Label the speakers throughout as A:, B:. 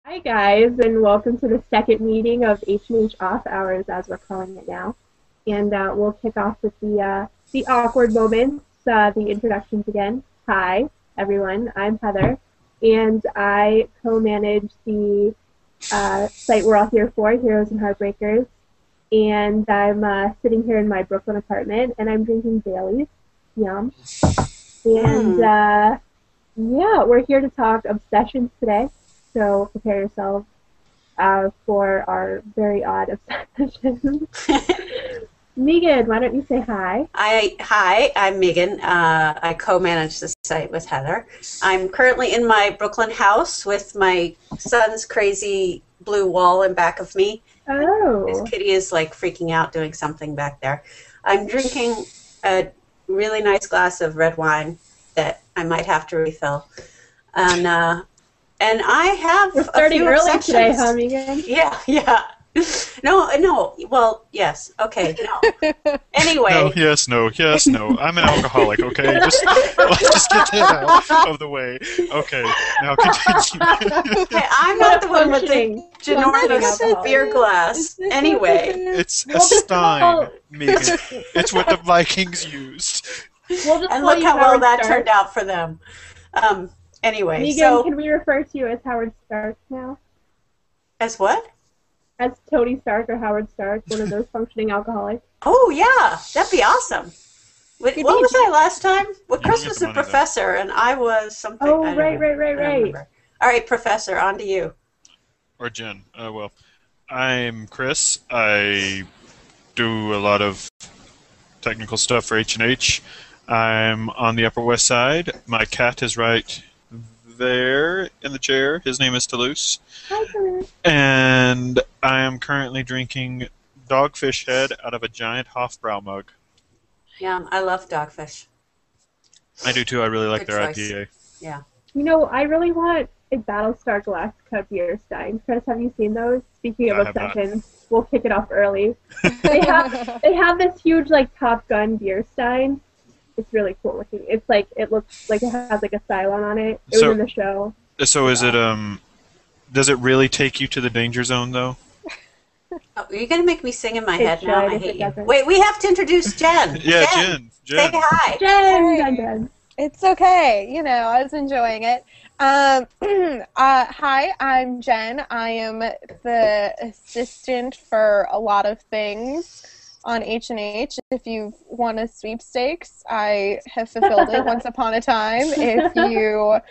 A: Hi guys, and welcome to the second meeting of H&H Off Hours, as we're calling it now. And we'll kick off with the awkward moments, the introductions again. Hi everyone, I'm Heather, and I co-manage the site we're all here for, Heroes and Heartbreakers. And I'm sitting here in my Brooklyn apartment, and I'm drinking Bailey's. Yum. And yeah, we're here to talk obsessions today. So prepare yourselves for our very odd obsession. Meegan, why don't you say hi?
B: Hi, I'm Meegan. I co-manage the site with Heather. I'm currently in my Brooklyn house with my son's crazy blue wall in back of me.
A: Oh.
B: His kitty is like freaking out doing something back there. I'm drinking a really nice glass of red wine that I might have to refill. And I have
A: We're starting
B: few
A: early
B: obsessions.
A: today, huh, Meegan?
B: Yeah. No. Well, yes. Okay. No. Anyway.
C: No. Yes. No. Yes. No. I'm an alcoholic. Okay. Let's just get that out of the way. Okay. Now continue.
B: Okay, I'm not the one with the ginormous beer glass. Anyway.
C: It's a Stein, Megan. It's what the Vikings used.
B: And look how well that turned out for them. Anyway,
A: Meegan, can we refer to you as Howard Stark now?
B: As what?
A: As Tony Stark or Howard Stark, one of those functioning alcoholics.
B: Oh, yeah. That'd be awesome. What was I last time? Well, Chris was a professor, and I was something.
A: Oh, right.
B: All right, Professor, on to you.
C: Or Jen. Well, I'm Chris. I do a lot of technical stuff for H&H. I'm on the Upper West Side. My cat is right there in the chair. His name is Toulouse.
A: Hi, Toulouse.
C: And I am currently drinking Dogfish Head out of a giant Hofbrau mug.
B: Yeah, I love Dogfish.
C: I do too. I really like their
B: choice.
C: IPA.
B: Yeah.
A: You know, I really want a Battlestar Galactica beer stein. Chris, have you seen those? Speaking of obsessions, we'll kick it off early. They have this huge Top Gun beer stein. It's really cool looking. It's it looks like it has a Cylon on it. It was in the show.
C: So is it does it really take you to the danger zone though?
B: Oh, are you gonna make me sing in my head now? I hate you.
A: Doesn't.
B: Wait, we have to introduce Jen.
C: Yeah, Jen.
B: Say hi.
A: Jen.
D: It's okay. I was enjoying it. Hi, I'm Jen. I am the assistant for a lot of things on H&H. If you want a sweepstakes, I have fulfilled it once upon a time. If you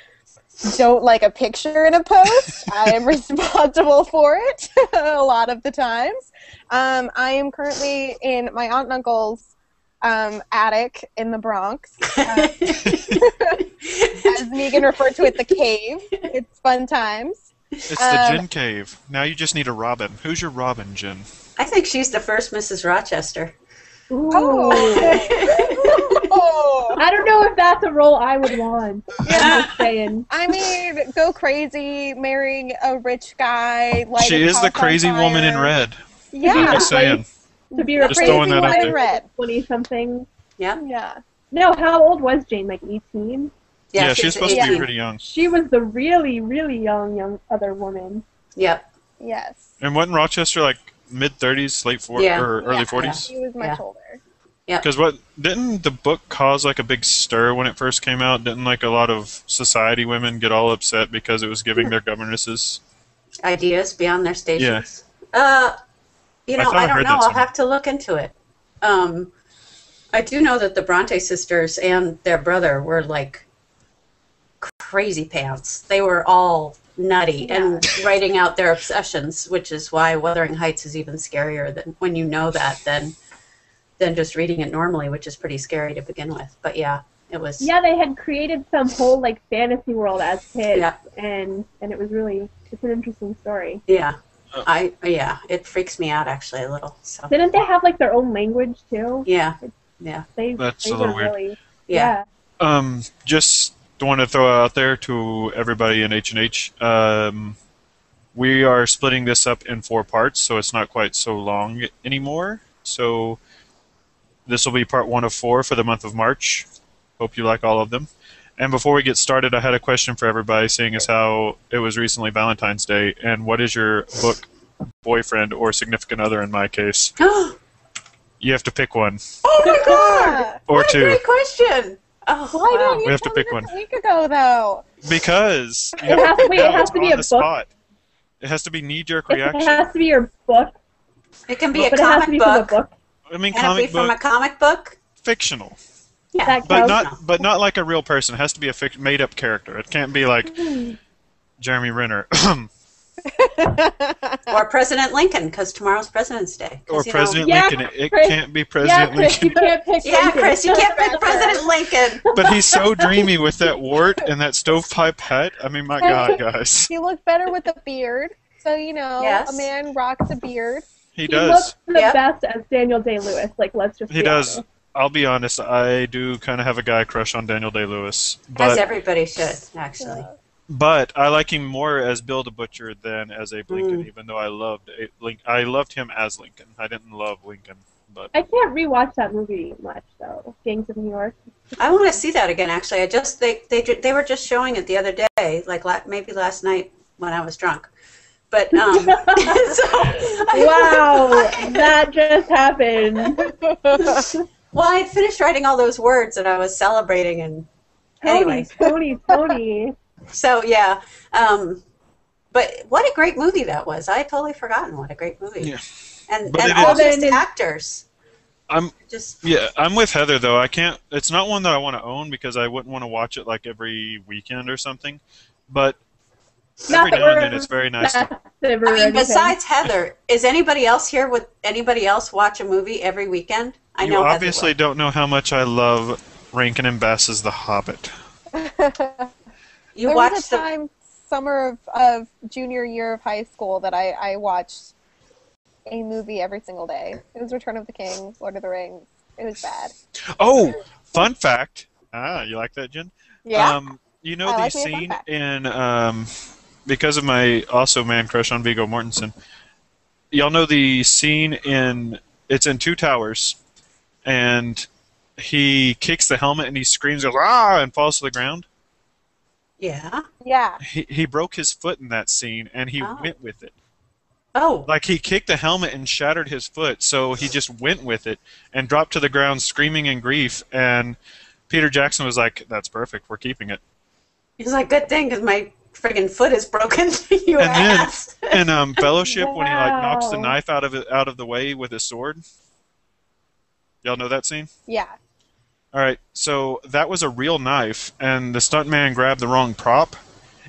D: don't like a picture in a post, I am responsible for it a lot of the times. I am currently in my aunt and uncle's attic in the Bronx. As Meegan referred to it, the cave. It's fun times.
C: It's the Jen Cave. Now you just need a Robin. Who's your Robin, Jen?
B: I think she's the first Mrs. Rochester.
A: Ooh.
D: Oh.
A: I don't know if that's a role I would want. I'm just saying.
D: I mean, go crazy, marrying a rich guy.
C: She is the crazy woman in red.
D: Yeah.
C: Just saying.
A: To be a
C: Just
A: crazy
C: throwing that out
A: woman
C: there.
A: in red. 20-something.
B: Yeah.
D: Yeah.
A: No, how old was Jane? 18?
C: Yeah, she's supposed to be pretty young.
A: She was the really, really young other woman.
B: Yep.
D: Yes.
C: And wasn't Rochester mid-30s, late 40s, or early 40s?
D: Yeah, she was much older.
B: Yeah.
C: Because didn't the book cause a big stir when it first came out? Didn't a lot of society women get all upset because it was giving their governesses
B: ideas beyond their stations?
C: Yeah.
B: I don't know. I'll
C: somewhere.
B: have to look into it. I do know that the Bronte sisters and their brother were crazy pants. They were all nutty and writing out their obsessions, which is why Wuthering Heights is even scarier than when you know that than just reading it normally, which is pretty scary to begin with. But yeah, it was.
A: Yeah, they had created some whole fantasy world as kids,
B: Yeah.
A: and it was it's an interesting story.
B: Yeah. It freaks me out actually a little. So.
A: Didn't they have their own language too?
B: Yeah.
C: That's
A: they
C: a little
A: were
C: weird.
A: really,
B: Yeah.
C: Just want to throw out there to everybody in H&H, we are splitting this up in 4 parts, so it's not quite so long anymore. So this will be part 1 of 4 for the month of March. Hope you like all of them. And before we get started, I had a question for everybody, seeing as how it was recently Valentine's Day. And what is your book boyfriend or significant other in my case? You have to pick one.
B: Oh my god!
C: Or
B: What
C: two.
B: a great question! Oh,
D: Why
B: wow.
D: didn't you
C: We have to
D: tell me
C: pick
D: this
C: one.
D: a week ago, though?
C: Because you
A: It
C: have
A: has
C: to
A: to
C: pick
A: be- it
C: now,
A: has
C: it's
A: to be
C: on
A: a
C: the
A: book.
C: spot. It has to be knee-jerk
A: It
C: reaction.
A: has to be your book,
B: It can be a
A: but it has to
B: comic
A: be from a
B: book.
A: book.
C: I mean,
B: Can it be
C: comic
B: from a
C: book,
B: comic book?
C: fictional.
B: Yeah.
A: That
C: But
A: counts.
C: not like a real person. It has to be a made-up character. It can't be like Jeremy Renner
B: Or President Lincoln, because tomorrow's President's Day. 'Cause,
C: or
B: you know-
C: President
A: Yeah,
C: Lincoln. It
A: Chris.
C: can't be
A: Yeah,
C: President
A: Chris, you
C: Lincoln.
A: can't pick
B: Yeah,
A: Lincoln.
B: Chris, you can't pick President Lincoln.
C: But he's so dreamy with that wart and that stovepipe hat. I mean, my God, guys,
D: You look better with a beard. So, you know,
B: Yes.
D: a man rocks a beard.
C: he
A: He
C: does.
A: looks the
B: Yep.
A: best as Daniel Day-Lewis. Like, let's just
C: He
A: be
C: does.
A: honest.
C: I'll be honest. I do kind of have a guy crush on Daniel Day-Lewis,
B: As
C: but
B: everybody should, actually.
C: I like him more as Bill the Butcher than as Abe Lincoln. Even though I loved I loved him as Lincoln. I didn't love Lincoln, but
A: I can't rewatch that movie much, though. Gangs of New York.
B: I want to see that again, actually. They were just showing it the other day, like maybe last night when I was drunk. But, so...
A: Wow, that just happened.
B: Well, I had finished writing all those words and I was celebrating and... Anyway.
A: Tony.
B: So, yeah. But what a great movie that was. I had totally forgotten what a great movie.
C: Yeah.
B: And
C: But it
B: all
A: is-
B: these actors.
C: I'm
B: Just...
C: yeah. I'm with Heather though. I can't. It's not one that I want to own because I wouldn't want to watch it like every weekend or something. But
A: Not
C: every
A: that
C: now and
A: we're
C: then it's very nice. To,
A: massive or
B: I mean,
A: anything.
B: besides Heather, is anybody else here? Would anybody else watch a movie every weekend? I
C: you
B: know Heather
C: obviously
B: would.
C: don't know how much I love Rankin and Bass's The Hobbit.
B: You
D: There
B: watched
D: was a time, summer of junior year of high school, that I watched a movie every single day. It was Return of the King, Lord of the Rings. It was bad.
C: Oh, fun fact. You like that, Jen?
D: Yeah.
C: You know
D: I
C: the
D: like me a fun
C: scene
D: fact.
C: in because of my also man crush on Viggo Mortensen. Y'all know the scene in it's in Two Towers, and he kicks the helmet and he screams, goes ah, and falls to the ground.
B: Yeah.
D: Yeah.
C: He broke his foot in that scene, and he
B: Oh.
C: went with it.
B: Oh.
C: Like he kicked the helmet and shattered his foot, so he just went with it and dropped to the ground screaming in grief. And Peter Jackson was like, "That's perfect. We're keeping it."
B: He's like, good thing, because my friggin' foot is broken. You
C: And then
B: ass.
C: in Fellowship, when he like knocks the
A: Wow.
C: knife out of the way with his sword. Y'all know that scene?
D: Yeah.
C: All right, so that was a real knife, and the stuntman grabbed the wrong prop,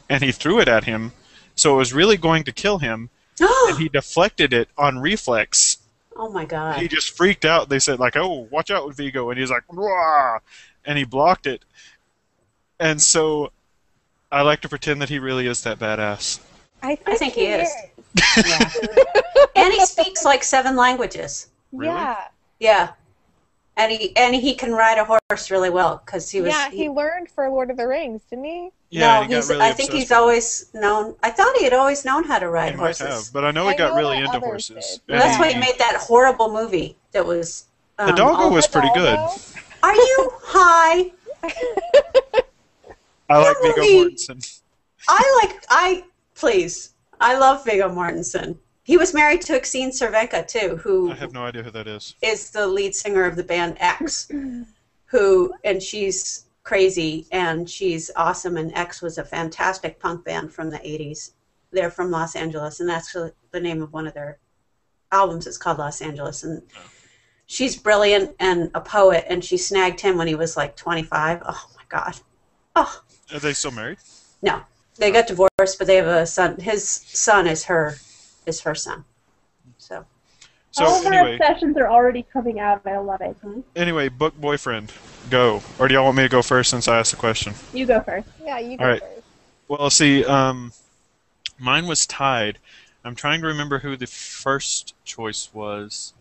C: and he threw it at him, so it was really going to kill him, and he deflected it on reflex.
B: Oh my god.
C: He just freaked out. They said, like, oh, watch out with Viggo, and he's like, "Wah!" And he blocked it. And so I like to pretend that he really is that badass.
D: I
B: think he is. Yeah. And he speaks like 7 languages.
C: Really?
D: Yeah.
B: Yeah. And he can ride a horse really well, because he was...
D: Yeah, he learned for Lord of the Rings, didn't he?
C: Yeah,
B: no,
C: and he got
B: he's,
C: really
B: I think
C: obsessed
B: he's
C: with it.
B: always known... I thought he had always known how to ride
C: He might
B: horses.
C: have, but I know he
D: I
C: got
D: know
C: really
D: that
C: into
D: others
C: horses.
D: did.
C: And
B: That's why he made that horrible movie that was...
C: The doggo
B: all-
C: was pretty good.
D: Hidalgo?
B: Are you high?
C: I like Viggo
B: Really?
C: Mortensen.
B: Please. I love Viggo Mortensen. He was married to Exene Cervenka, too, who
C: I have no idea who that is.
B: is the lead singer of the band X, and she's crazy, and she's awesome, and X was a fantastic punk band from the 80s. They're from Los Angeles, and that's the name of one of their albums is called Los Angeles, and she's brilliant and a poet, and she snagged him when he was like 25. Oh, my God. Oh,
C: Are they still married?
B: no. They got divorced, but they have a son. His son is her son. So...
C: So
A: All of our
C: anyway,
A: obsessions are already coming out. I love it.
C: book boyfriend, go. Or do y'all want me to go first since I asked the question?
A: You go first.
D: Yeah, you go
C: All right.
D: first.
C: Well, see, mine was tied. I'm trying to remember who the first choice was.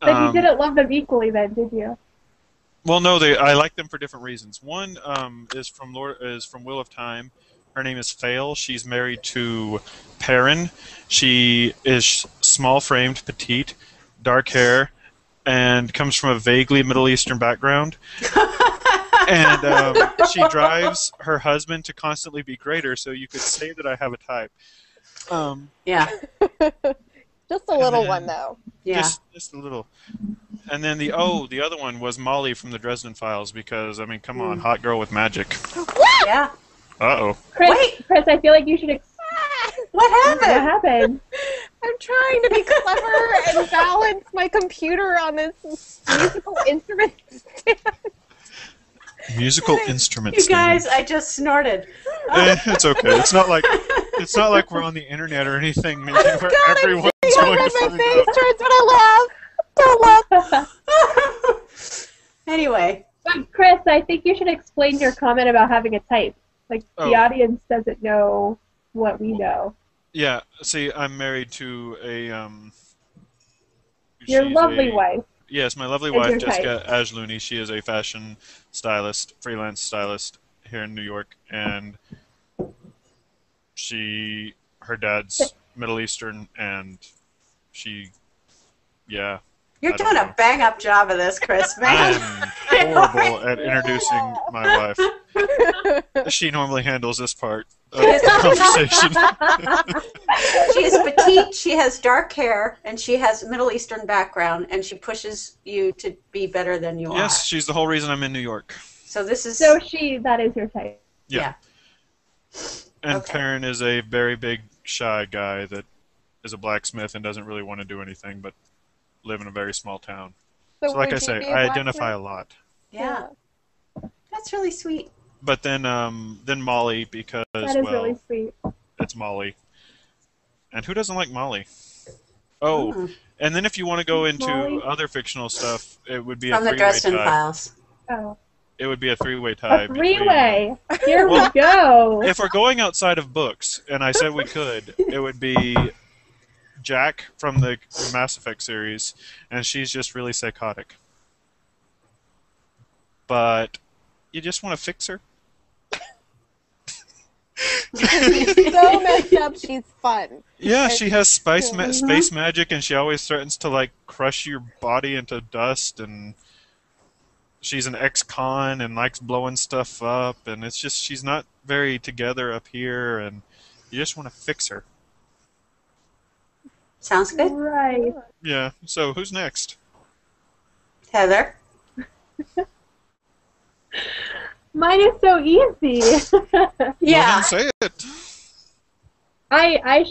A: But you didn't love them equally then, did you?
C: Well, no, I like them for different reasons. One is from Wheel of Time. Her name is Fail. She's married to Perrin. She is small-framed, petite, dark hair, and comes from a vaguely Middle Eastern background. And she drives her husband to constantly be greater, so you could say that I have a type.
B: Yeah.
D: Just a little
C: then-
D: one, though.
B: Yeah.
C: Just a little. And then the other one was Molly from the Dresden Files, because, I mean, come on, hot girl with magic.
B: Yeah.
C: Uh-oh.
A: Chris, I feel like you should.
B: What
A: What
B: happened?
A: happened?
D: I'm trying to be clever and balance my computer on this musical instrument stand.
C: Musical instrument
B: You guys, I just snorted.
C: It's okay. It's not like we're on the internet or anything where
D: God,
C: everyone's
D: I'm
C: going
D: red
C: to
D: my
C: find
D: face
C: out.
D: towards what I love. Don't look.
B: Anyway,
A: But Chris, I think you should explain your comment about having a type. Like,
C: Oh.
A: the audience doesn't know what we know.
C: Yeah, see, I'm married to a
A: Your
C: she's
A: lovely
C: a-
A: wife.
C: Yes, my lovely
A: Is
C: wife,
A: your
C: Jessica Ajluni. She is a fashion stylist, freelance stylist here in New York, and her dad's Middle Eastern, and yeah.
B: you're
C: I don't
B: doing a
C: know.
B: bang-up job of this, Chris, man.
C: I'm horrible at introducing my wife. She normally handles this part of the conversation.
B: She is petite, she has dark hair, and she has Middle Eastern background, and she pushes you to be better than you
C: Yes,
B: are.
C: she's the whole reason I'm in New York.
B: So this is...
A: So that is your type.
C: Yeah. And
B: Okay.
C: Perrin is a very big, shy guy that is a blacksmith and doesn't really want to do anything but live in a very small town. So like
D: would
C: I
D: you
C: say,
D: be a
C: I
D: blacksmith?
C: identify a lot.
B: Yeah. That's really sweet.
C: But then Molly, because,
A: That is
C: well,
A: really sweet.
C: it's Molly. And who doesn't like Molly? Oh,
B: Mm.
C: and then if you want to go into
A: Molly?
C: other fictional stuff, it would be
B: From
C: a
B: the
C: three-way
B: Dresden
C: tie.
B: Files.
A: Oh.
C: It would be a three-way tie.
A: A three-way.
C: between-
A: Here
C: Well,
A: we go.
C: If we're going outside of books, and I said we could, it would be Jack from the Mass Effect series, and she's just really psychotic. But you just want to fix her?
D: So messed up, she's fun.
C: Yeah, she has space
A: Mhm.
C: magic, and she always threatens to like crush your body into dust. And she's an ex-con and likes blowing stuff up. And it's just she's not very together up here, and you just want to fix her.
B: Sounds good.
A: Right.
C: Yeah. So who's next?
B: Heather?
A: Mine is so easy.
B: Yeah.
C: Well, then say it.
A: I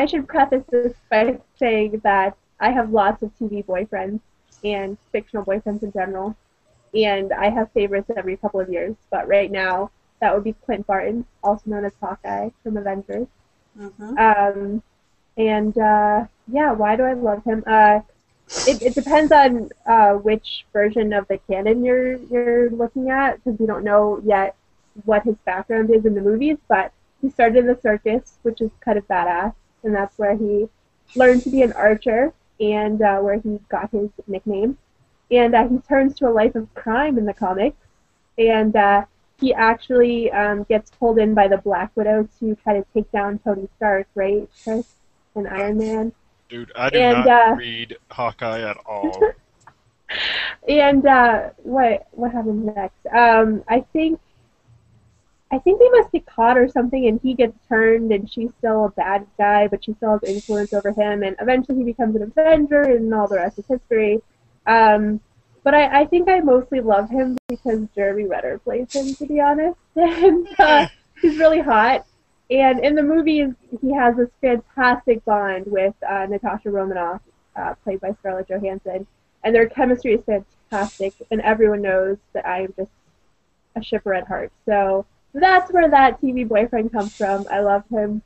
A: should preface this by saying that I have lots of TV boyfriends and fictional boyfriends in general, and I have favorites every couple of years. But right now, that would be Clint Barton, also known as Hawkeye from Avengers.
B: Mm-hmm.
A: Yeah, why do I love him? It depends on which version of the canon you're looking at, because we don't know yet what his background is in the movies, but he started in the circus, which is kind of badass, and that's where he learned to be an archer, and where he got his nickname. And he turns to a life of crime in the comics, and he actually gets pulled in by the Black Widow to try to take down Tony Stark, right, Chris, and Iron Man.
C: Dude, I do
A: And,
C: not read Hawkeye at all.
A: And what happens next? I think they must get caught or something, and he gets turned, and she's still a bad guy, but she still has influence over him, and eventually he becomes an Avenger, and all the rest is history. But I think I mostly love him because Jeremy Renner plays him, to be honest, and he's really hot. And in the movies, he has this fantastic bond with Natasha Romanoff, played by Scarlett Johansson, and their chemistry is fantastic, and everyone knows that I am just a shipper at heart. So that's where that TV boyfriend comes from. I love him,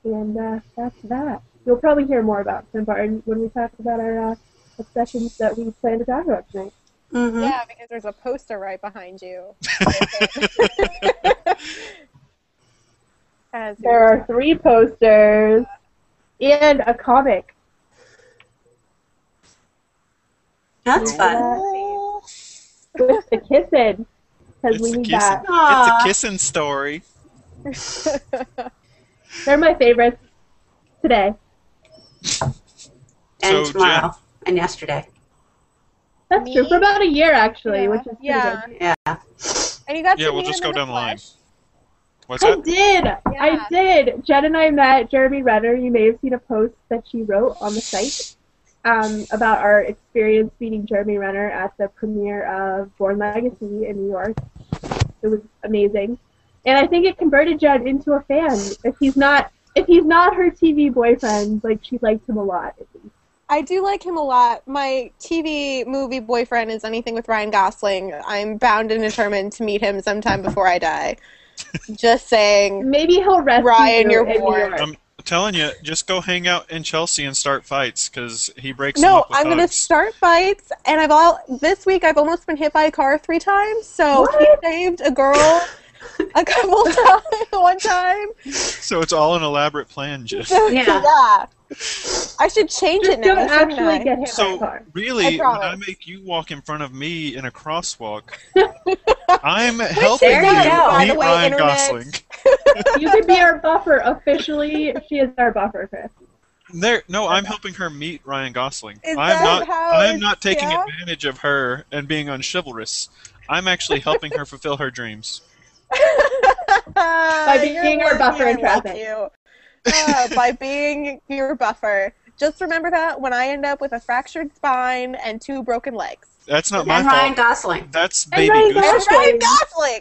A: and that's that. You'll probably hear more about Tim Barton when we talk about our obsessions that we plan to talk about tonight.
B: Mm-hmm.
D: Yeah, because there's a poster right behind you. As
A: There are 3 posters and a comic.
B: That's fun.
A: With the kissing, because
C: It's
A: we
C: a
A: need
C: kissing.
A: that.
B: Aw.
C: It's a kissing story.
A: They're my favorites today.
B: And
C: So,
B: tomorrow.
C: Jen.
B: And yesterday.
A: That's true.
D: Me?
A: For about a year, actually,
D: Yeah.
A: which is pretty
D: Yeah.
A: good.
B: Yeah.
D: And you got
C: Yeah,
D: to
C: we'll
D: meet
C: just
D: him
C: go
D: in the
C: down the line.
D: flesh.
C: What's
A: I
C: that?
A: did.
D: Yeah.
A: I did. Jen and I met Jeremy Renner. You may have seen a post that she wrote on the site about our experience meeting Jeremy Renner at the premiere of Born Legacy in New York. It was amazing, and I think it converted Jen into a fan. If he's not her TV boyfriend, like she liked him a lot. At least.
D: I do like him a lot. My TV movie boyfriend is anything with Ryan Gosling. I'm bound and determined to meet him sometime before I die. Just saying.
A: Maybe he'll rescue
D: Ryan,
A: you
D: you're
A: in New
D: born.
A: York.
C: I'm telling you, just go hang out in Chelsea and start fights, because he breaks them
D: No,
C: up with
D: I'm going to
C: hugs.
D: start fights, and this week I've almost been hit by a car 3 times, so
A: What?
D: he saved a girl a couple times, one time.
C: So it's all an elaborate plan, just.
B: Yeah.
D: I should change
A: Just
D: it now,
A: don't
D: shouldn't
A: actually
D: I?
A: get hit by a
C: So
A: car.
C: really,
D: I
C: when
D: promise.
C: I make you walk in front of me in a crosswalk, I'm helping
B: there
C: you
B: you go. By
C: meet
D: the way,
C: Ryan
D: Internet.
C: Gosling.
A: You could be our buffer officially. She is our buffer, Chris.
C: No, I'm helping her meet Ryan Gosling.
D: Is
C: I'm
D: that
C: not.
D: how
C: I'm
D: it's-
C: not taking
D: yeah?
C: advantage of her and being unchivalrous. I'm actually helping her fulfill her dreams.
D: By
A: being our buffer in traffic.
D: By being your buffer. Just remember that when I end up with a fractured spine and 2 broken legs.
C: That's not my
B: And Ryan
C: fault.
B: Gosling.
C: That's
A: And
C: baby
A: Ryan
C: Goose.
A: Gosling.
D: Ryan Gosling!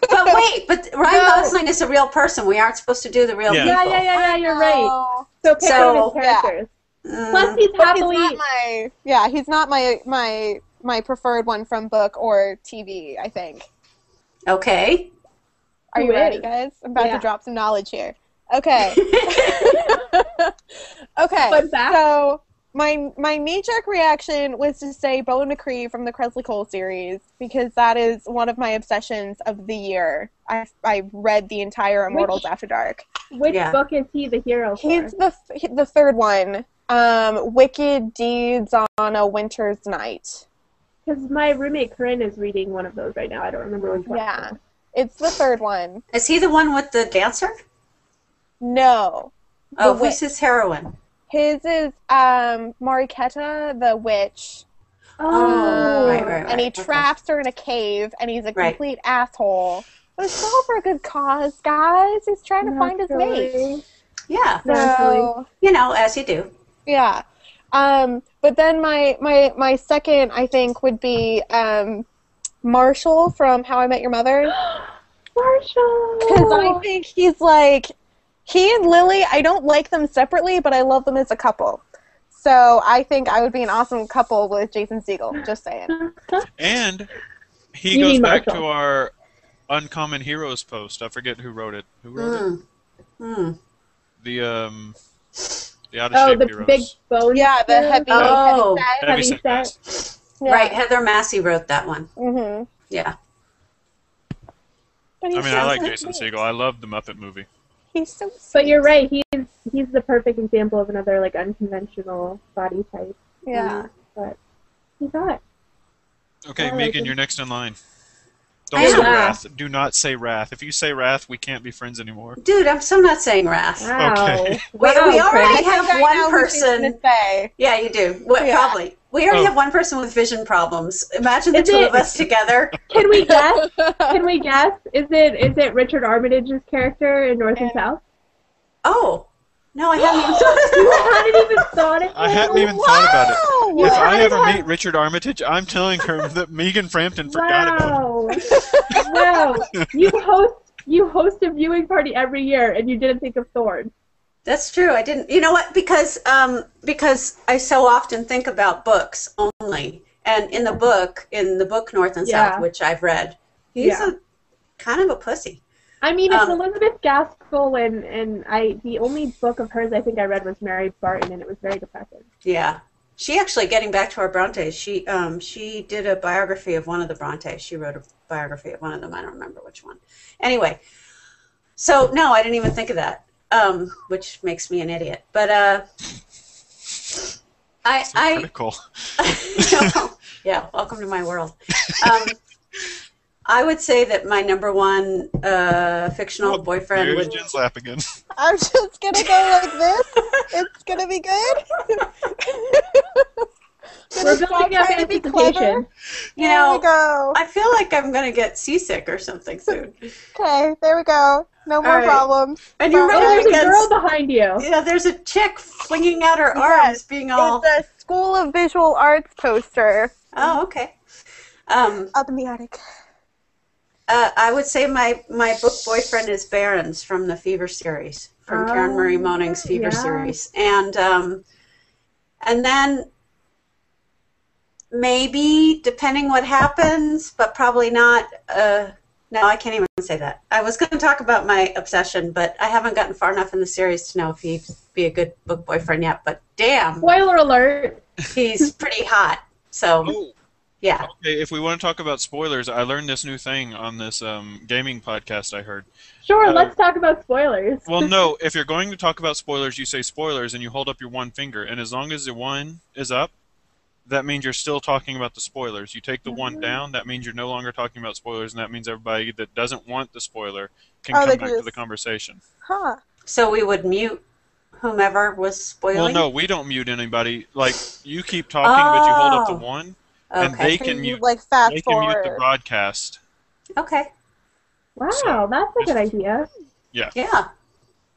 B: But wait, Ryan
A: No.
B: Gosling is a real person. We aren't supposed to do the real
C: Yeah.
B: people.
A: Yeah, you're right.
D: Oh.
A: So pick
B: So-
A: one of his characters.
B: Mm.
A: Plus, he's
D: But
A: happily.
D: he's not my preferred one from book or TV, I think.
B: Okay.
D: Are
A: Who
D: you ready,
A: is?
D: guys? I'm about
A: Yeah.
D: to drop some knowledge here. Okay. Okay.
A: Fun fact.
D: So my knee-jerk reaction was to say Bowen McCree from the Cresley Cole series because that is one of my obsessions of the year. I read the entire Immortals After Dark.
A: Which
B: Yeah.
A: book is he the hero for?
D: He's the third one. Wicked Deeds on a Winter's Night.
A: Because my roommate Corinne is reading one of those right now. I don't remember which one.
D: Yeah. It's the third one.
B: Is he the one with the dancer?
D: No.
B: Oh,
D: The
B: who's his heroine?
D: His is Mariketa the witch.
A: Oh,
B: Right.
D: And he
B: Okay.
D: traps her in a cave, and he's a
B: Right.
D: complete asshole. But it's all for a good cause, guys. He's trying to find his mate.
B: Yeah.
D: So,
B: As you do.
D: yeah. But then my second, I think, would be Marshall from How I Met Your Mother.
A: Marshall!
D: Because I think he's like, he and Lily, I don't like them separately, but I love them as a couple. So I think I would be an awesome couple with Jason Segel, just saying.
C: And he
A: You
C: goes
A: mean
C: back
A: Marshall.
C: to our Uncommon Heroes post. I forget who wrote it. Who wrote it?
B: Mm.
C: The out of
A: Oh,
C: shape
A: the
C: heroes.
A: big bone.
D: Yeah, the heavy,
B: Oh.
D: heavy
C: Heavy
A: heavy
C: set
A: set.
C: guys.
D: Yeah.
B: Right, Heather Massey wrote that one.
D: Mm-hmm.
B: Yeah.
D: But
C: I
D: he's
C: mean, I
D: so
C: like
D: sweet.
C: Jason Segel. I love the Muppet movie.
D: He's so sweet.
A: But you're right. He's the perfect example of another like unconventional body type.
D: Yeah.
A: But he's hot.
C: Okay,
A: I like
C: Meegan,
A: him.
C: you're next in line.
B: I
C: Don't say
A: am.
C: Wrath. Do not say Wrath. If you say Wrath, we can't be friends anymore.
B: Dude, I'm so not saying Wrath.
A: Wow.
C: Okay.
B: We
A: Wow,
B: already
A: Chris.
B: have
D: I
B: one
D: know who she's
B: person.
D: gonna say.
B: Yeah, you do. Well,
D: Yeah.
B: Probably. We already
C: Oh.
B: have one person with vision problems. Imagine the
A: Is
B: two
A: it-
B: of us together.
A: Can we guess? Can we guess? Is it Richard Armitage's character in North and South?
B: Oh. No, I hadn't even
A: You
B: thought
A: hadn't even thought it.
C: I hadn't even thought about it.
D: Wow!
C: If I
A: Yeah.
C: ever meet Richard Armitage, I'm telling her that Meegan Frampton forgot about him.
A: Wow. Wow. You host a viewing party every year, and you didn't think of Thorn.
B: That's true. I didn't. You know what? Because I so often think about books only, and in the book North and
A: Yeah.
B: South, which I've read, he's
A: Yeah.
B: a kind of a pussy.
A: I mean, it's
B: Um,
A: Elizabeth Gaskell, and the only book of hers I think I read was Mary Barton, and it was very depressing.
B: Yeah. She actually, getting back to our Brontes, she did a biography of one of the Brontes. She wrote a biography of one of them. I don't remember which one. Anyway, so no, I didn't even think of that, which makes me an idiot. But
C: So
B: I
C: critical.
B: yeah, welcome to my world. I would say that my number one fictional boyfriend
C: Here's
B: would.
C: Jen's lap again.
D: I'm just gonna go like this. It's gonna be good.
A: We're building up
D: trying to be
A: anticipation.
D: clever.
B: You
D: There
B: know,
D: we go.
B: I feel like I'm going to get seasick or something soon.
D: Okay, there we go. No more
B: right.
D: problems.
B: And you're
A: Oh,
B: right.
A: there's a girl behind you.
B: Yeah, there's a chick flinging out her
D: Yes,
B: arms, being all...
D: It's a School of Visual Arts poster
B: Oh, okay.
D: up in the attic.
B: I would say my book boyfriend is Barons from the Fever series, from Karen Marie Moning's Fever series. And then maybe, depending what happens, but probably not... no, I can't even say that. I was going to talk about my obsession, but I haven't gotten far enough in the series to know if he'd be a good book boyfriend yet. But damn,
A: Spoiler alert.
B: he's pretty hot. So,
C: Oh,
B: yeah.
C: okay. If we want to talk about spoilers, I learned this new thing on this gaming podcast I heard.
A: Sure, let's talk about spoilers.
C: Well, no. If you're going to talk about spoilers, you say spoilers and you hold up your one finger, and as long as the one is up, that means you're still talking about the spoilers. You take the one down, that means you're no longer talking about spoilers, and that means everybody that doesn't want the spoiler can come back to the conversation.
D: Huh.
B: So we would mute whomever was spoiling?
C: Well, no, we don't mute anybody. Like, you keep talking, but you hold up the one, and
B: Okay.
C: they can
D: You,
C: mute.
D: like, fast
C: They can mute the
D: forward.
C: broadcast.
B: Okay.
A: Wow,
C: So,
A: that's a good idea.
C: Yeah.
B: Yeah.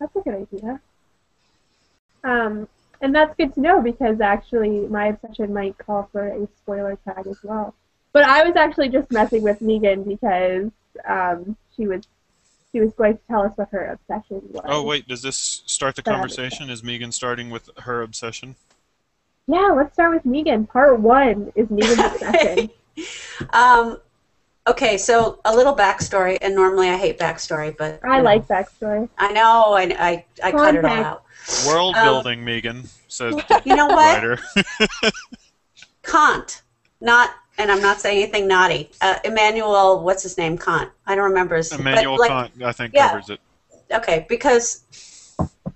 A: That's a good idea. And that's good to know because actually my obsession might call for a spoiler tag as well. But I was actually just messing with Meegan because she was going to tell us what her obsession was.
C: Oh, wait, does this start the conversation? Is Meegan starting with her obsession?
A: Yeah, let's start with Meegan. Part 1 is Meegan's obsession.
B: Okay, so a little backstory, and normally I hate backstory, but...
A: I like backstory.
B: I know, I cut it all out.
C: World building, Meegan, says
B: You know
C: the
B: what?
C: writer.
B: Kant, not, and I'm not saying anything naughty. Emmanuel, what's his name? Kant. I don't remember his name.
C: Immanuel Kant, I think, covers it.
B: Okay, because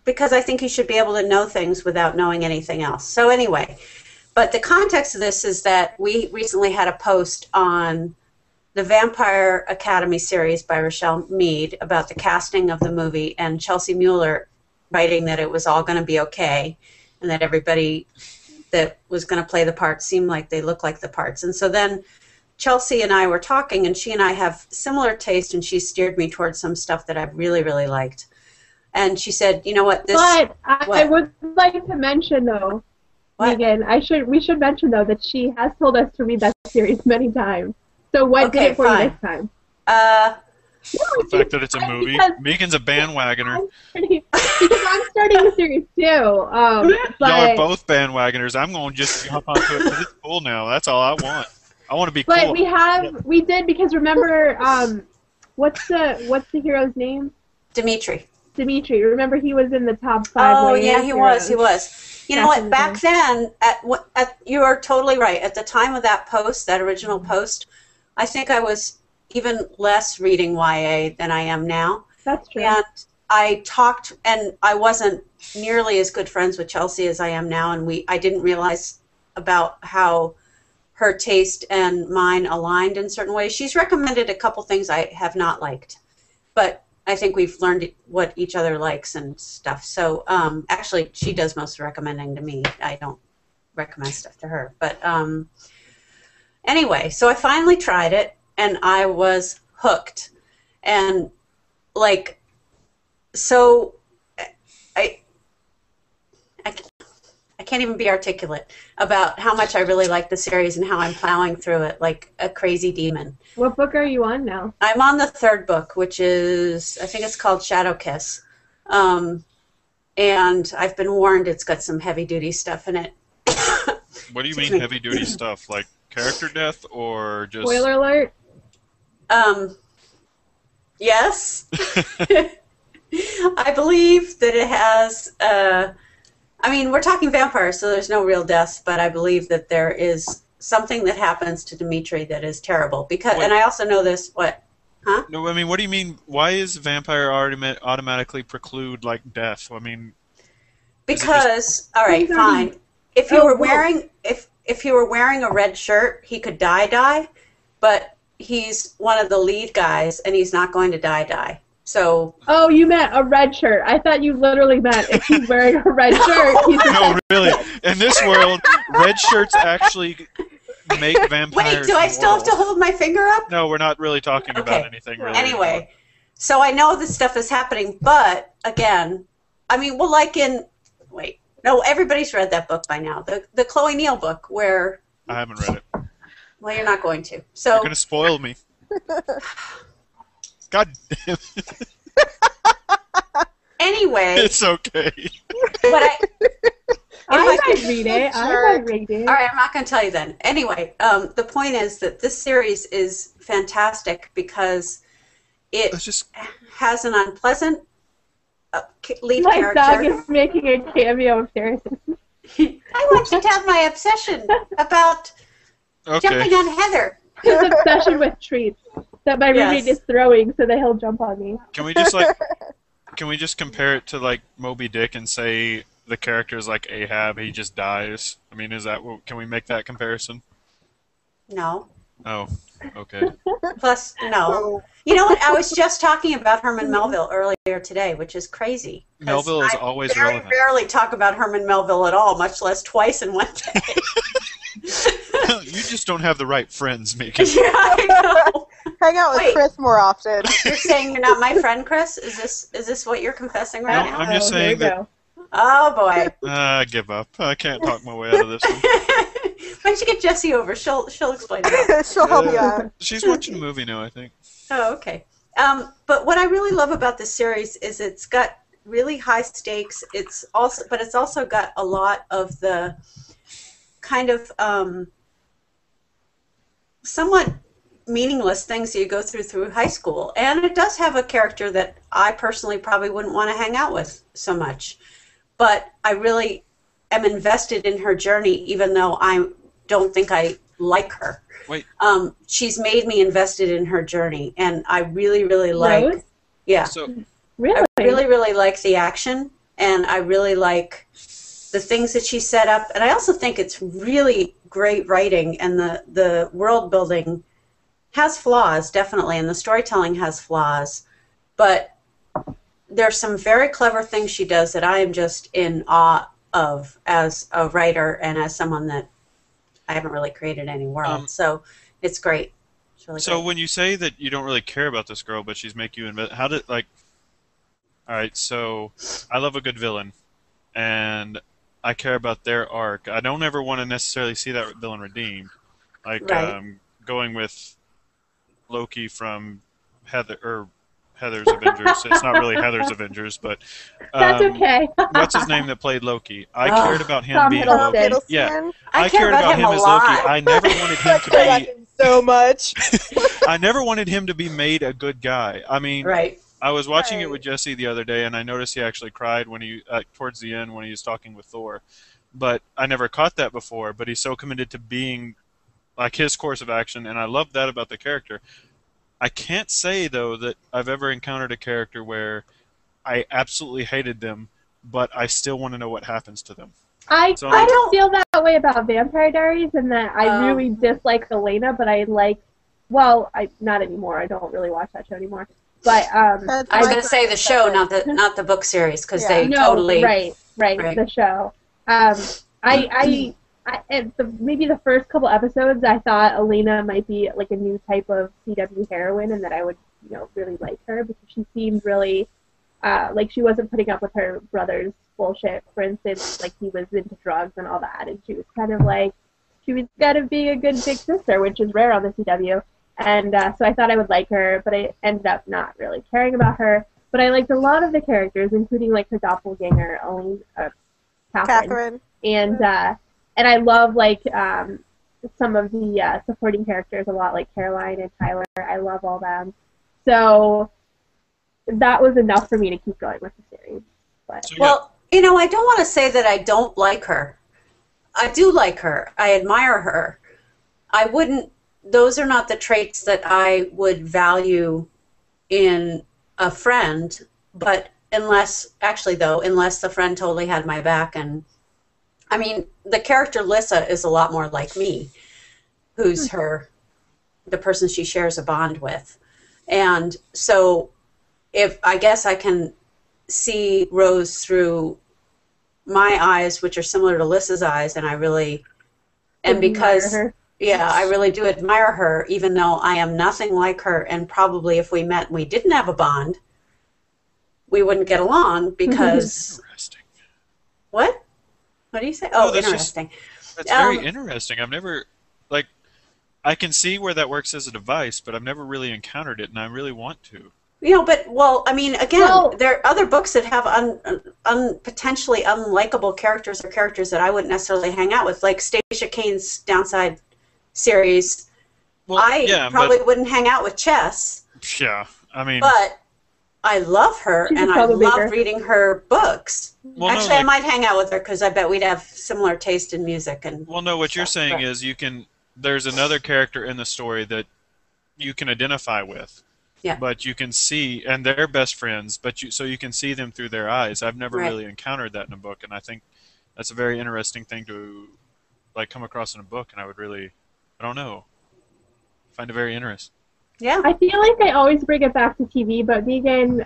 B: I think you should be able to know things without knowing anything else. So anyway, but the context of this is that we recently had a post on the Vampire Academy series by Rochelle Mead about the casting of the movie, and Chelsea Mueller writing that it was all going to be okay and that everybody that was going to play the part seemed like they looked like the parts. And so then Chelsea and I were talking, and she and I have similar taste, and she steered me towards some stuff that I really, really liked. And she said, you know what, this...
A: But I would like to mention, though, Meegan, we should mention, though, that she has told us to read that series many times. So what did it for you this time?
C: The fact that it's a movie. Megan's a bandwagoner.
A: Because I'm starting the series, too.
C: Y'all are both bandwagoners. I'm going to just hop onto it because it's cool now. That's all I want. I want to be cool.
A: But we did, because remember, what's the hero's name?
B: Dimitri.
A: Remember he was in the top 5.
B: Oh, yeah, he was. You know what? Back then, you are totally right. At the time of that post, that original post, I think I was even less reading YA than I am now.
A: That's true.
B: And I talked, and I wasn't nearly as good friends with Chelsea as I am now, and I didn't realize about how her taste and mine aligned in certain ways. She's recommended a couple things I have not liked, but I think we've learned what each other likes and stuff. So actually, she does most of the recommending to me. I don't recommend stuff to her. But anyway, so I finally tried it, and I was hooked. And, like, so I can't even be articulate about how much I really like the series and how I'm plowing through it like a crazy demon.
A: What book are you on now?
B: I'm on the 3rd book, which is, I think it's called Shadow Kiss. And I've been warned it's got some heavy-duty stuff in it.
C: What do you mean heavy-duty stuff? Like character death or just...
A: Spoiler alert?
B: Yes. I believe that it has... I mean, we're talking vampires, so there's no real deaths, but I believe that there is something that happens to Dimitri that is terrible. And I also know this, what? Huh?
C: No, I mean, what do you mean? Why is vampire automatically preclude, like, death? I mean...
B: Because, all right, fine. If you were wearing a red shirt, he could die, but he's one of the lead guys, and he's not going to die. So
A: Oh, you meant a red shirt. I thought you literally meant if he's wearing a red shirt, he's
C: No, really. In this world, red shirts actually make vampires
B: wait, do I still have to
C: mortal.
B: hold my finger up?
C: No, we're not really talking
B: Okay.
C: about anything really.
B: Anyway, so I know this stuff is happening, but again, I mean, well, like in no, everybody's read that book by now, the Chloe Neal book, where
C: I haven't read it.
B: well, you're not going to. So
C: You're gonna spoil me. God damn it.
B: anyway,
C: It's okay.
B: what
A: I might read it. I might read it.
B: all right, I'm not going to tell you then. Anyway, the point is that this series is fantastic because it
C: Let's just
B: has an unpleasant lead
A: My
B: character.
A: dog is making a cameo appearance.
B: I want you to have my obsession about jumping
C: okay.
B: on Heather.
A: His obsession with treats that my roommate
B: Yes.
A: is throwing so that he'll jump on me.
C: Can we just compare it to like Moby Dick and say the character is like Ahab, he just dies? I mean, can we make that comparison?
B: No.
C: Oh, okay.
B: Plus, no. You know what? I was just talking about Herman Melville earlier today, which is crazy. 'cause
C: Melville is
B: I
C: always
B: very
C: relevant.
B: rarely talk about Herman Melville at all, much less twice in one day.
C: You just don't have the right friends, Meegan.
B: Yeah, I know.
D: Hang out with
B: Wait.
D: Chris more often.
B: You're saying you're not my friend, Chris? Is this what you're confessing right
C: No,
B: now?
C: I'm just
A: Oh, here
C: saying
A: we
C: that.
A: go.
B: Oh boy.
C: I give up. I can't talk my way out of this one.
B: Why don't you get Jessie over? She'll explain it.
D: She'll help you out.
C: She's watching a movie now, I think.
B: Oh, okay. But what I really love about this series is it's got really high stakes. It's also got a lot of the kind of somewhat meaningless things that you go through high school, and it does have a character that I personally probably wouldn't want to hang out with so much, but I really am invested in her journey, even though I don't think I like her.
C: Wait.
B: She's made me invested in her journey, and I really, really like.
A: Rose?
B: Yeah,
C: So,
A: Really?
B: I really, really like the action, and I really like the things that she set up, and I also think it's really great writing, and the world building has flaws, definitely, and the storytelling has flaws, but there's some very clever things she does that I am just in awe of as a writer and as someone that I haven't really created any world. So it's great. It's really
C: so
B: great.
C: when you say that you don't really care about this girl, but she's making you invest, how did like? All right, so I love a good villain, and I care about their arc. I don't ever want to necessarily see that villain redeemed, like
B: Right.
C: going with Loki from Heather's Avengers. It's not really Heather's Avengers, but
A: That's okay.
C: what's his name that played Loki? I
B: Oh,
C: cared about him
A: Tom
C: being
A: Hiddleston.
C: Loki.
D: Hiddleston.
C: Yeah,
B: I
C: I
B: care
C: cared about
B: him
C: him
B: a
C: as
B: lot.
C: Loki. I never wanted him
D: I
C: to
D: care about
C: be.
D: him so much.
C: I never wanted him to be made a good guy. I mean,
B: Right.
C: I was watching it
D: Right.
C: with Jesse the other day, and I noticed he actually cried when he towards the end when he was talking with Thor. But I never caught that before. But he's so committed to being like his course of action, and I love that about the character. I can't say though that I've ever encountered a character where I absolutely hated them, but I still want to know what happens to them.
A: I
C: So-
A: kind of feel that way about Vampire Diaries, and that I
B: Oh.
A: really dislike Elena, but I like. Well, not anymore. I don't really watch that show anymore. But
D: That's
B: I was
D: my
B: going to say the show, not the book series, because
D: Yeah.
B: they
A: no,
B: totally.
A: right, the show. Maybe the first couple episodes, I thought Elena might be like a new type of CW heroine, and that I would, really like her because she seemed really like she wasn't putting up with her brother's bullshit. For instance, like he was into drugs and all that, and she was kind of like she was kind of being a good big sister, which is rare on the CW. And so I thought I would like her, but I ended up not really caring about her. But I liked a lot of the characters, including like her doppelganger, Catherine. And I love like some of the supporting characters a lot, like Caroline and Tyler. I love all them. So that was enough for me to keep going with the series. But
C: So,
B: Well, I don't want to say that I don't like her. I do like her. I admire her. I wouldn't. Those are not the traits that I would value in a friend. But unless the friend totally had my back, and I mean, the character Lissa is a lot more like me, who's the person she shares a bond with, and so if I guess I can see Rose through my eyes, which are similar to Lissa's eyes, and I really, and because,
A: Admire her.
B: yeah, I really do admire her, even though I am nothing like her, and probably if we met and we didn't have a bond, we wouldn't get along because,
C: Interesting.
B: what? What do you say?
C: No,
B: Oh,
C: that's
B: interesting.
C: That's very interesting. I've never, like, I can see where that works as a device, but I've never really encountered it, and I really want to.
B: You know, but, well, I mean, again,
A: Well-
B: there are other books that have potentially unlikable characters or characters that I wouldn't necessarily hang out with, like Stacia Kane's Downside series.
C: Well,
B: I
C: yeah,
B: probably wouldn't hang out with Chess,
C: yeah, I mean,
B: but I love her,
A: She's a
B: and I
A: troublemaker.
B: love reading her books.
C: well, no,
B: Actually, I
C: like,
B: might hang out with her because I bet we'd have similar taste in music. And
C: well, no, what you're
B: stuff,
C: saying
B: but-
C: is there's another character in the story that you can identify with.
B: Yeah.
C: But you can see, and they're best friends, so you can see them through their eyes. I've never
B: Right.
C: really encountered that in a book, and I think that's a very interesting thing to, like, come across in a book, and I would really, I don't know, find it very interesting.
B: Yeah.
A: I feel like I always bring it back to TV, but Meegan,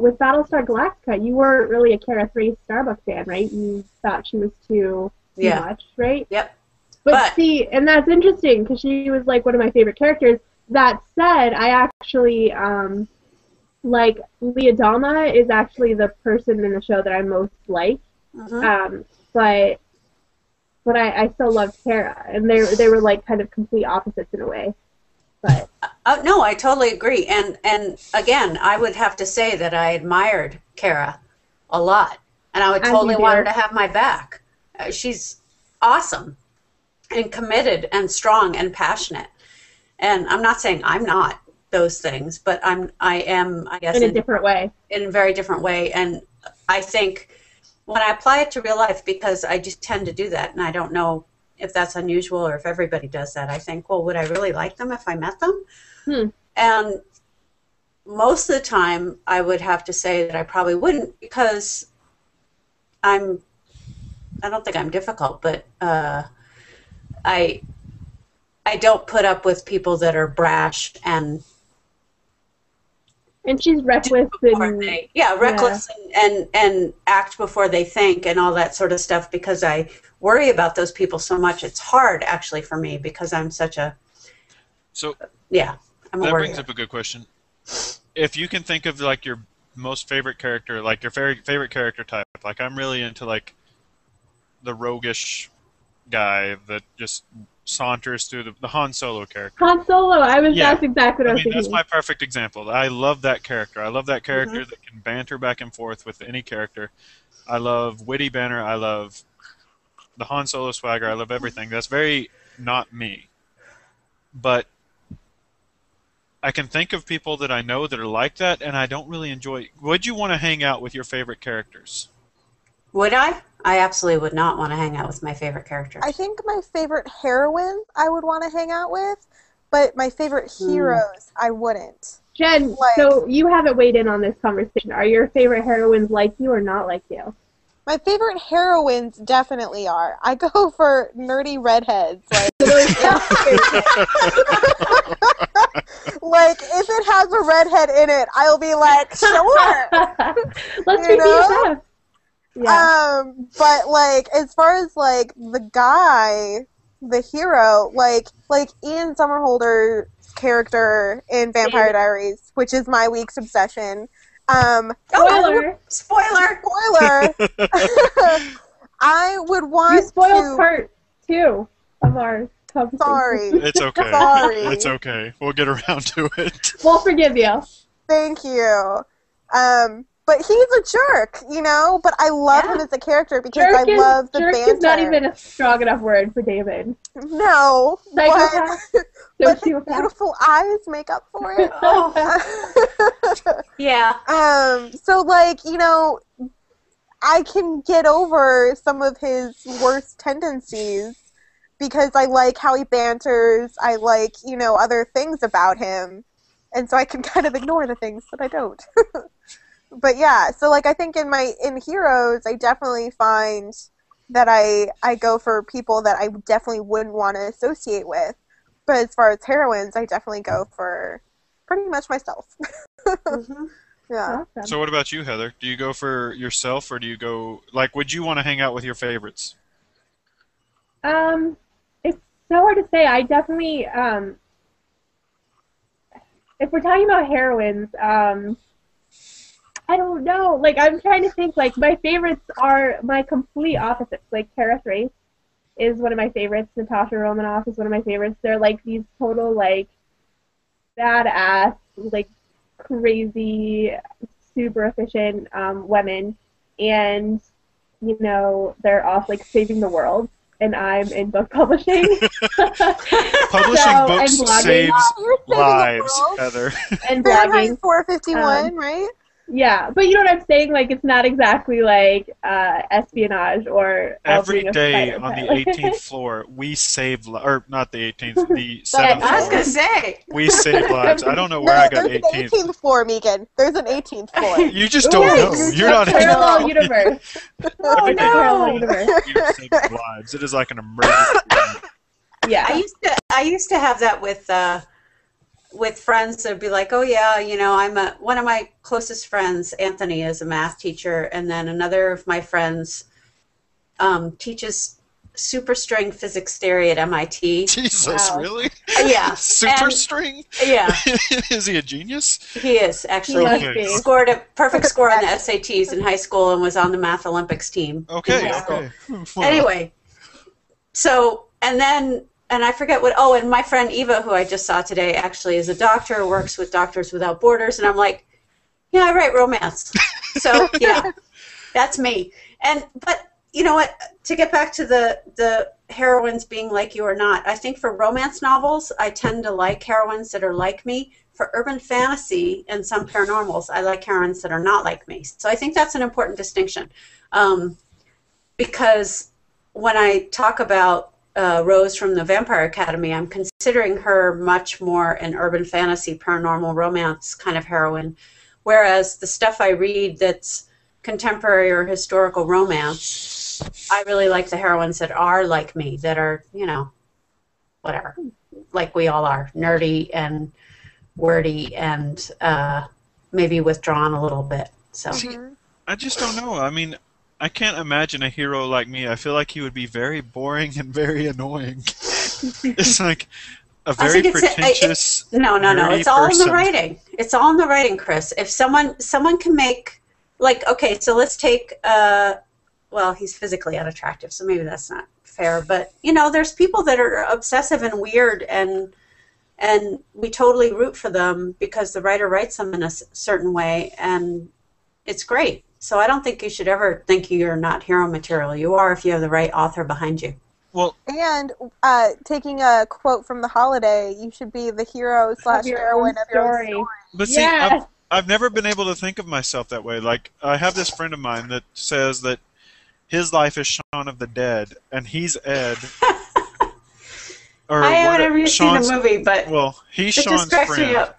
A: with Battlestar Galactica, you weren't really a Kara Thrace Starbuck fan, right? You thought she was too
B: Yeah.
A: much, right?
B: Yep.
A: But
B: But-
A: see, and that's interesting because she was like one of my favorite characters. That said, I actually like Leah Dalma is actually the person in the show that I most like.
B: Mhm.
A: But I still loved Kara, and they were like kind of complete opposites in a way. But
B: No, I totally agree. And again, I would have to say that I admired Kara a lot, and I would
A: As
B: totally
A: you do.
B: want her to have my back. She's awesome and committed and strong and passionate. And I'm not saying I'm not those things, but I am, I guess,
A: in a different way.
B: in a very different way. And I think when I apply it to real life, because I just tend to do that, and I don't know if that's unusual or if everybody does that, I think, well, would I really like them if I met them? And most of the time, I would have to say that I probably wouldn't, because I don't think I'm difficult, but I don't put up with people that are brash and
A: And she's reckless
B: before
A: and
B: they, reckless and act before they think and all that sort of stuff, because I worry about those people so much. It's hard actually for me because I'm such a
C: So
B: I'm a
C: that
B: worrier.
C: brings up a good question. If you can think of, like, your most favorite character, like your favorite character type, like, I'm really into, like, the roguish guy that just saunters through the Han Solo character.
A: Han Solo.
C: Yeah.
A: That's exactly what I
C: I
A: was
C: mean, that's
A: thinking.
C: my perfect example. I love that character. I love that character that can banter back and forth with any character. I love witty banter. I love the Han Solo swagger. I love everything. That's very not me. But I can think of people that I know that are like that, and I don't really enjoy. Would you want to hang out with your favorite characters?
B: Would I? I absolutely would not want to hang out with my favorite character.
D: I think my favorite heroine I would want to hang out with, but my favorite heroes I wouldn't.
A: Jen,
D: Like-
A: so you haven't weighed in on this conversation. Are your favorite heroines like you or not like you?
D: My favorite heroines definitely are. I go for nerdy redheads. Like if it has a redhead in it, I'll be like, sure.
A: Let's
D: You
A: be
D: know?
A: BFFs. Yeah.
D: But like as far as like the guy, the hero, like Ian Somerhalder's character in Vampire Diaries, which is my week's obsession.
A: Spoiler!
B: Spoiler!
D: Spoiler. I would want
A: You spoiled
D: to.
A: part 2 of our conversation.
D: Sorry.
C: It's okay.
D: Sorry.
C: It's okay. We'll get around to it.
A: We'll forgive you.
D: Thank you. But he's a jerk, you know. But I love him as a character because I love the
A: jerk
D: banter.
A: is not even a strong enough word for David.
D: No,
A: Psychopath.
D: but his
A: Sociopath.
D: beautiful eyes make up for it.
B: Yeah.
D: So like, you know, I can get over some of his worst tendencies because I like how he banters. I like, you know, other things about him. And so I can kind of ignore the things that I don't. But yeah, so like I think in Heroes, I definitely find that I go for people that I definitely wouldn't want to associate with. But as far as heroines, I definitely go for pretty much myself. Yeah.
A: Awesome.
C: So what about you, Heather? Do you go for yourself, or do you go like? Would you want to hang out with your favorites?
A: It's so hard to say. I definitely, if we're talking about heroines, I don't know. Like, I'm trying to think. Like, my favorites are my complete opposites. Like, Kara Thrace is one of my favorites. Natasha Romanoff is one of my favorites. They're like these total like badass, like crazy, super efficient women, and they're off like saving the world. And I'm in book publishing.
C: Publishing
A: So,
C: books
A: and blogging.
C: saves
D: You're saving the
C: lives,
D: world.
C: Heather.
A: And
D: Fahrenheit
A: blogging.
D: 451, right?
A: Yeah, but you know what I'm saying? Like, it's not exactly like espionage or
C: Every
A: being a
C: day
A: fighter
C: on the
A: pilot.
C: 18th floor, we save or not the 18th, the
D: Yeah,
C: 7th
B: I was
C: floor.
B: gonna say.
C: We save lives. I don't know where
D: No,
C: I got
D: there's
C: 18th.
D: an 18th floor, Meegan. There's an 18th floor.
C: You just
A: Ooh,
C: don't know.
A: it's
C: You're
A: a
C: not in
A: parallel
D: know.
A: universe.
B: Oh
C: Every day.
A: Parallel universe.
C: You're saving lives. It is like an emergency.
A: Yeah.
B: I used to have that with friends. That'd be like, oh yeah, one of my closest friends, Anthony, is a math teacher, and then another of my friends teaches superstring physics theory at MIT.
C: Jesus,
A: Wow.
C: really?
B: Yeah,
C: Super
B: and-
C: string?
B: yeah,
C: Is he a genius?
B: he is actually.
A: He
B: He
A: must be.
B: scored a perfect score on the SATs in high school and was on the Math Olympics team. in
C: Okay,
B: high school.
C: okay. Well,
B: Anyway, so and I forget what. Oh, and my friend Eva, who I just saw today, actually is a doctor, works with Doctors Without Borders, and I'm like, yeah, I write romance. So yeah, that's me. But you know what? To get back to the heroines being like you or not, I think for romance novels, I tend to like heroines that are like me. For urban fantasy and some paranormals, I like heroines that are not like me. So I think that's an important distinction, because when I talk about Rose from the Vampire Academy, I'm considering her much more an urban fantasy, paranormal romance kind of heroine, whereas the stuff I read that's contemporary or historical romance, I really like the heroines that are like me, that are, whatever, like we all are, nerdy and wordy and maybe withdrawn a little bit. So
C: See, I just don't know. I mean, I can't imagine a hero like me. I feel like he would be very boring and very annoying. It's like a very pretentious.
B: No.
C: nerdy
B: It's all in
C: person.
B: the writing. It's all in the writing, Chris. If someone can make, like, okay, so let's take. Well, he's physically unattractive, so maybe that's not fair. But there's people that are obsessive and weird, and we totally root for them because the writer writes them in a certain way, and it's great. So I don't think you should ever think you're not hero material. You are if you have the right author behind you.
C: Well,
D: And taking a quote from The Holiday, you should be the hero /
A: Of your own
D: heroine of your own
A: story.
D: story.
C: but see,
A: Yes.
C: I've never been able to think of myself that way. Like, I have this friend of mine that says that his life is Shaun of the Dead, and he's Ed. Or
B: I haven't
C: what-
B: ever seen
C: Sean's-
B: the movie, but
C: Well, he's
B: it just
C: Sean's
B: cracks me
C: friend.
B: up.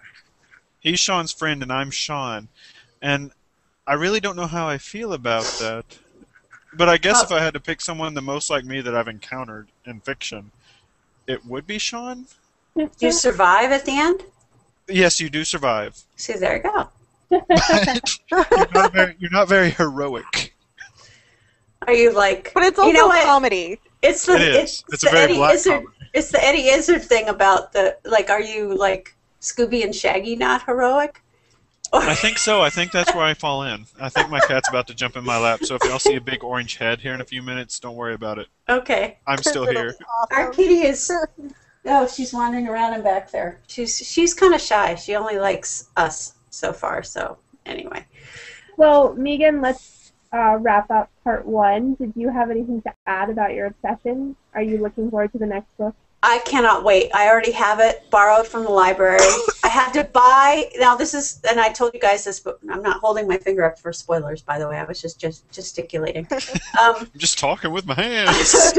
C: He's Sean's friend, and I'm Sean. And I really don't know how I feel about that. But I guess if I had to pick someone the most like me that I've encountered in fiction, it would be Sean.
B: Do you survive at the end?
C: Yes, you do survive.
B: See, there you go.
C: You're not very heroic.
B: Are you like?
D: But it's
B: you
D: also
B: know what?
D: comedy.
B: It's the
C: It is. It's a
B: the
C: very
B: Eddie
C: black
B: Izzard.
C: comedy.
B: It's the Eddie Izzard thing about the like. Are you like Scooby and Shaggy not heroic?
C: I think so. I think that's where I fall in. I think my cat's about to jump in my lap, so if y'all see a big orange head here in a few minutes, don't worry about it.
B: Okay.
C: I'm still
D: It'll
C: here.
D: be awesome.
B: Our kitty is. Oh, she's wandering around and back there. She's kind of shy. She only likes us so far. So anyway.
A: Well, Meegan, let's wrap up part 1. Did you have anything to add about your obsession? Are you looking forward to the next book?
B: I cannot wait. I already have it borrowed from the library. I had to buy. Now this is, and I told you guys this, but I'm not holding my finger up for spoilers. By the way, I was just gesticulating.
C: I'm just talking with my hands.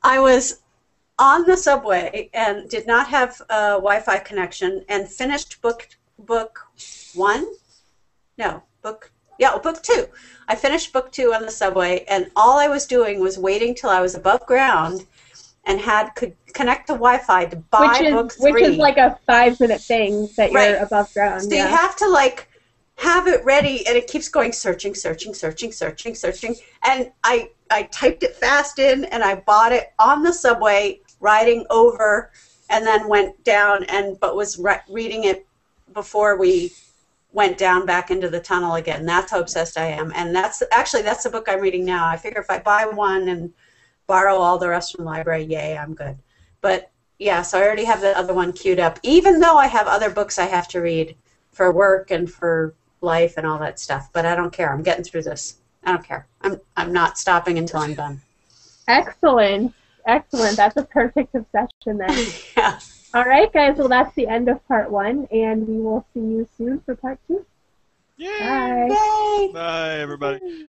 B: I was on the subway and did not have a Wi-Fi connection and finished book 1. No, book 2. I finished book 2 on the subway, and all I was doing was waiting till I was above ground and could connect to Wi-Fi to buy book 3.
A: Which is like a 5-minute thing that you're above ground.
B: So you have to like have it ready, and it keeps going searching. And I typed it fast in, and I bought it on the subway, riding over, and then went down, but was reading it before we went down back into the tunnel again. That's how obsessed I am. And that's the book I'm reading now. I figure if I buy one and borrow all the rest from the library, yay, I'm good. But yeah, so I already have the other one queued up, even though I have other books I have to read for work and for life and all that stuff. But I don't care. I'm getting through this. I don't care. I'm not stopping until I'm done.
A: Excellent. That's a perfect obsession then.
B: Yeah.
A: All right, guys. Well, that's the end of part 1, and we will see you soon for part 2.
C: Yay!
A: Bye.
B: Yay!
C: Bye, everybody.